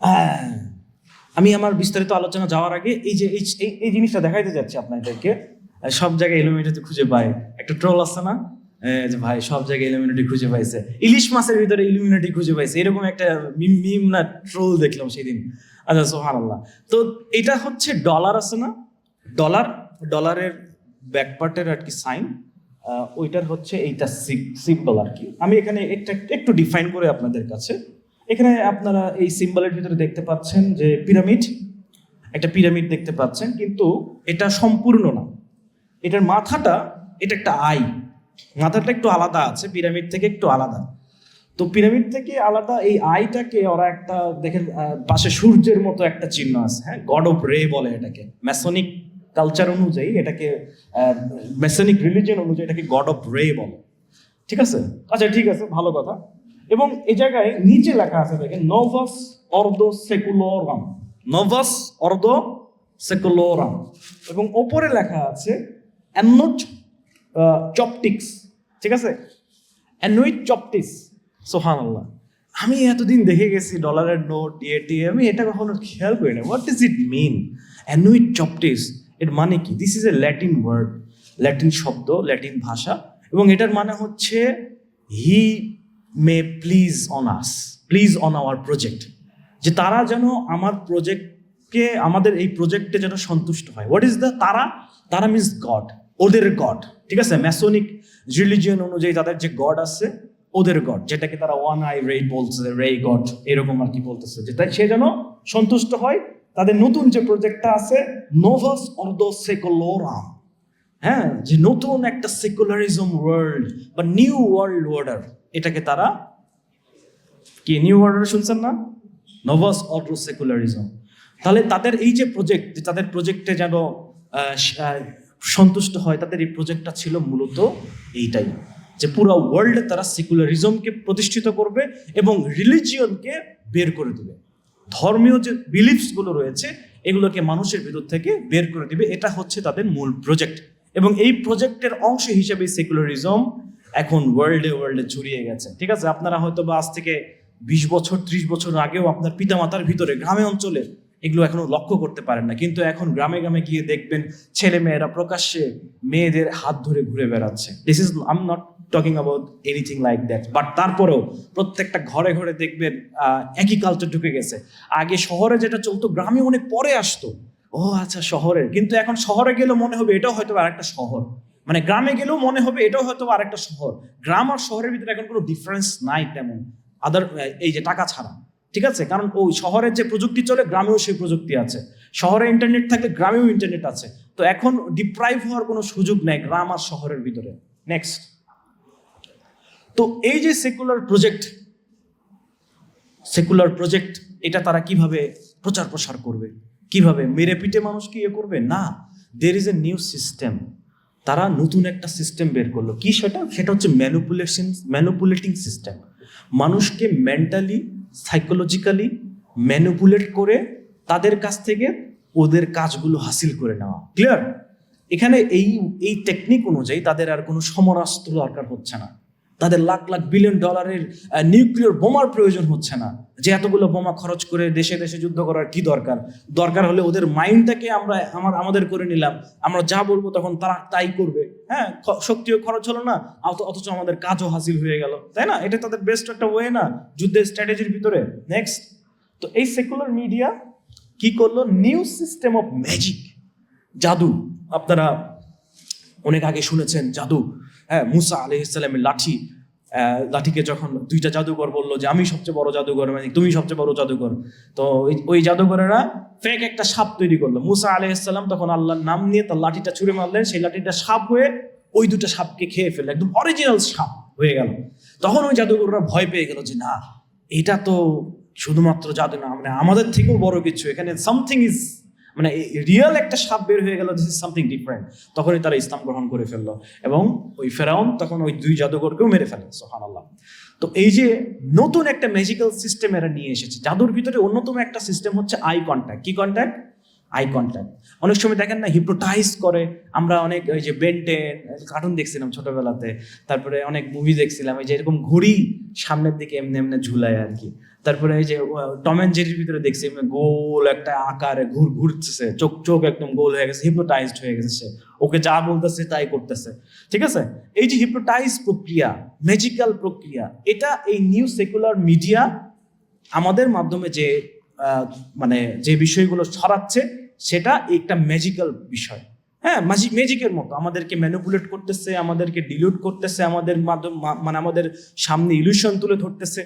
হ্যাঁ, আমি আমার বিস্তারিত আলোচনা যাওয়ার আগে এই যে এই জিনিসটা দেখাইতে যাচ্ছি আপনাদেরকে। সব জায়গায় ইলুমিনাটি খুঁজে পায়, একটা ট্রোল আছে না, যে ভাই সব জায়গায় ইলুমিনাটি খুঁজে পাইছে, ইলিশ মাছের ভিতরে ইলুমিনাটি খুঁজে পাইছে, এরকম একটা মিম না ট্রোল দেখলাম সেদিন। আচ্ছা, সুবহানাল্লাহ। তো এটা হচ্ছে ডলার আছে না, ডলার, ডলারের ব্যাকপার্টের আর কি সাইন, ওইটার হচ্ছে এইটা সিম্বল আর কি। আমি এখানে একটু ডিফাইন করে আপনাদের কাছে, এখানে আপনারা এই সিম্বলের ভিতরে দেখতে পাচ্ছেন যে পিরামিড, একটা পিরামিড দেখতে পাচ্ছেন, কিন্তু এটা সম্পূর্ণ না। এটার মাথাটা, এটা একটা আই, মাথাটা একটু আলাদা আছে, পিরামিড থেকে একটু আলাদা। তো পিরামিড থেকে আলাদা এই আইটাকে ওরা একটা দেখেন, পাশে সূর্যের মতো একটা চিহ্ন আছে, হ্যাঁ, গড অফ রে বলে এটাকে। ম্যাসনিক কালচার অনুযায়ী এটাকে, ম্যাসনিক রিলিজিয়ন অনুযায়ী এটাকে গড অফ রে বলে। ঠিক আছে, আচ্ছা ঠিক আছে, ভালো কথা। এবং এই জায়গায় নিচে লেখা আছে দেখেন, নোভাস অর্দো সেকুলোরাম, নোভাস অর্দো সেকুলোরাম, এবং ওপরে লেখা আছে অ্যানোট চপটিক্স। ঠিক আছে, অ্যানোইট চপটিক্স। সুবহানাল্লাহ। আমি এতদিন দেখে গেছি ডলারের নোট ইয়েটি, আমি এটা কখনো খেয়াল করি না। What does it mean annuit coeptis? এর মানে কি? This is a Latin word, Latin শব্দ, ল্যাটিন ভাষা, এবং এটার মানে হচ্ছে he may please on us, please on our project, যে তারা যেন আমার প্রজেক্টকে, আমাদের এই প্রজেক্টে যেন সন্তুষ্ট হয়। হোয়াট ইজ দ্য তারা? তারা মিন্স গড, ওদের গড। ঠিক আছে, ম্যাসনিক রিলিজিয়ন অনুযায়ী তাদের যে গড আছে, ওদের গড, যেটাকে তারা ওয়ান আই রে বলছে, রে গড এরকম আর কি বলতেছে, যে তাই সে যেন সন্তুষ্ট হয়। তাদের নতুন যে প্রজেক্টটা আছে, নোভাস অর্দো সেকুলোরাম, হ্যাঁ, যে নতুন একটা সেকুলারিজম ওয়ার্ল্ড বা নিউ ওয়ার্ল্ড অর্ডার, এটাকে তারা কি নিউ অর্ডার শুনছেন না, নোভাস অর্ডো সেকুলারিজম। তাহলে তাদের এই যে প্রজেক্ট, তাদের প্রজেক্টে যেন সন্তুষ্ট হয়, তাদের এই প্রজেক্টটা ছিল মূলত এইটাই, যে পুরো ওয়ার্ল্ডে তারা সেকুলারিজমকে প্রতিষ্ঠিত করবে এবং রিলিজিয়নকে বের করে দেবে। ধর্মীয় যে বিলিফসগুলো রয়েছে এগুলোকে মানুষের ভিতর থেকে বের করে দিবে, এটা হচ্ছে তাদের মূল প্রজেক্ট। এবং এই প্রজেক্টের অংশ হিসেবে সেকুলারিজম এখন ওয়ার্ল্ডে ছড়িয়ে গেছে। ঠিক আছে, আপনারা হয়তো বা আজ থেকে 20 বছর 30 বছর আগেও আপনার পিতামাতার ভিতরে গ্রামে অঞ্চলে এগুলো এখনো লক্ষ্য করতে পারেন না, কিন্তু এখন গ্রামে গ্রামে গিয়ে দেখবেন ছেলে মেয়েরা প্রকাশ্যে মেয়েদের হাত ধরে ঘুরে বেড়াচ্ছে। This is, I am not talking about anything like that, but তারপরেও প্রত্যেকটা ঘরে ঘরে দেখবেন একই কালচার ঢুকে গেছে। আগে শহরে যেটা চলতো গ্রামে অনেক পরে আসতো, ও আচ্ছা শহরের, কিন্তু এখন শহরে গেলেও মনে হবে এটাও হয়তো আরেকটা শহর, মানে গ্রামে গেলেও মনে হবে এটাও হয়তো আরেকটা শহর। গ্রাম আর শহরের ভিতরে এখন কোনো ডিফারেন্স নাই তেমন, আদার এই যে টাকা ছাড়া। ঠিক আছে, কারণ ওই শহরের যে প্রযুক্তি চলে গ্রামেও সেই প্রযুক্তি আছে, শহরে ইন্টারনেট থাকলে গ্রামেও ইন্টারনেট আছে। তো এখন ডিপ্রাইভ হওয়ার কোনো সুযোগ নেই গ্রাম আর শহরের ভিতরে। নেক্সট, তো এই যে সেকুলার প্রজেক্ট, এটা তারা কিভাবে প্রচার প্রসার করবে, কিভাবে মেরে পিটে মানুষকে ইয়ে করবে? না, there is a new system. তারা নতুন একটা সিস্টেম বের করলো। কি সেটা হচ্ছে ম্যানুপুলেটিং সিস্টেম। মানুষকে মেন্টালি, সাইকোলজিক্যালি ম্যানুপুলেট করে তাদের কাছ থেকে ওদের কাজগুলো হাসিল করে নেওয়া। ক্লিয়ার? এখানে এই টেকনিক অনুযায়ী তাদের আর কোনো সমরাস্ত্র দরকার হচ্ছে না, তাদের লাখ লাখ বিলিয়ন ডলারের নিউক্লিয়ার বোমার প্রয়োজন হচ্ছে না, যে এতগুলো বোমা খরচ করে দেশে দেশে যুদ্ধ করার কি দরকার। দরকার হলে ওদের মাইন্ডটাকে আমরা আমাদের করে নিলাম, আমরা যা বলবো তখন তারা তাই করবে। হ্যাঁ, শক্তিও খরচ হলো না, অথচ আমাদের কাজও হাসিল হয়ে গেল, তাই না? এটা তাদের বেস্ট একটা ওয়ে না যুদ্ধের স্ট্র্যাটেজির ভিতরে। নেক্সট, তো এই সেকুলার মিডিয়া কি করলো? নিউ সিস্টেম অফ ম্যাজিক, জাদু। আপনারা অনেক আগে শুনেছেন জাদু, হ্যাঁ, মুসা আলাইহিস সালামের লাঠিকে যখন দুইটা জাদুকর বললো যে আমি সবচেয়ে বড় জাদুকর, মানে তুমি সবচেয়ে বড় জাদুকর, তো ওই জাদুকরেরা ফেক একটা সাপ তৈরি করলো। মুসা আলাইহিস সালাম তখন আল্লাহর নাম নিয়ে তার লাঠিটা ছুঁড়ে মারলেন, সেই লাঠিটা সাপ হয়ে ওই দুটো সাপকে খেয়ে ফেললো, একদম অরিজিনাল সাপ হয়ে গেল। তখন ওই জাদুকররা ভয় পেয়ে গেল যে না, এটা তো শুধুমাত্র জাদু না, মানে আমাদের থেকেও বড় কিছু, এখানে সামথিং ইজ, মানে রিয়েল একটা সাপ বের হয়ে গেল, দিস ইজ সামথিং ডিফারেন্ট। তখনই তারা ইসলাম গ্রহণ করে ফেললো এবং ওই ফেরাউন তখন ওই দুই জাদুকরকেও মেরে ফেলে। সুবহানাল্লাহ। তো এই যে নতুন একটা ম্যাজিক্যাল সিস্টেম এরা নিয়ে এসেছে, জাদুর ভিতরে অন্যতম একটা সিস্টেম হচ্ছে আই কন্ট্যাক্ট। কি কন্ট্যাক্ট? Eye contact. অনেক সময় দেখেন না, হিপ্নোটাইজ করে। আমরা অনেক ওই যে বেন্টেন কার্টুন দেখছিলাম ছোটবেলাতে, তারপরে অনেক মুভি দেখছিলাম, এই যে এরকম ঘড়ি সামনের দিকে এমনি এমনি ঝুলায় আর কি। তারপরে এই যে টম এন্ড জেরির ভিতরে দেখছি গোল একটা আকারে ঘুরতেছে, চোখ চোখ একদম গোল হয়ে গেছে, হিপনোটাইজড হয়ে গেছে সে, ওকে যা বলতেছে তাই করতেছে। ঠিক আছে, এই যে হিপনোটাইজ প্রক্রিয়া, ম্যাজিক্যাল প্রক্রিয়া, এটা এই নিউ সেকুলার মিডিয়া আমাদের মাধ্যমে যে মানে যে বিষয়গুলো ছড়াচ্ছে সেটা একটা ম্যাজিক্যাল বিষয়। হ্যাঁ, ম্যাজিকের মতো আমাদেরকে ম্যানিপুলেট করতেছে, আমাদেরকে ডিলিউট করতেছে, আমাদের মাধ্যম মানে আমাদের সামনে ইলিউশন তুলে ধরতেছে।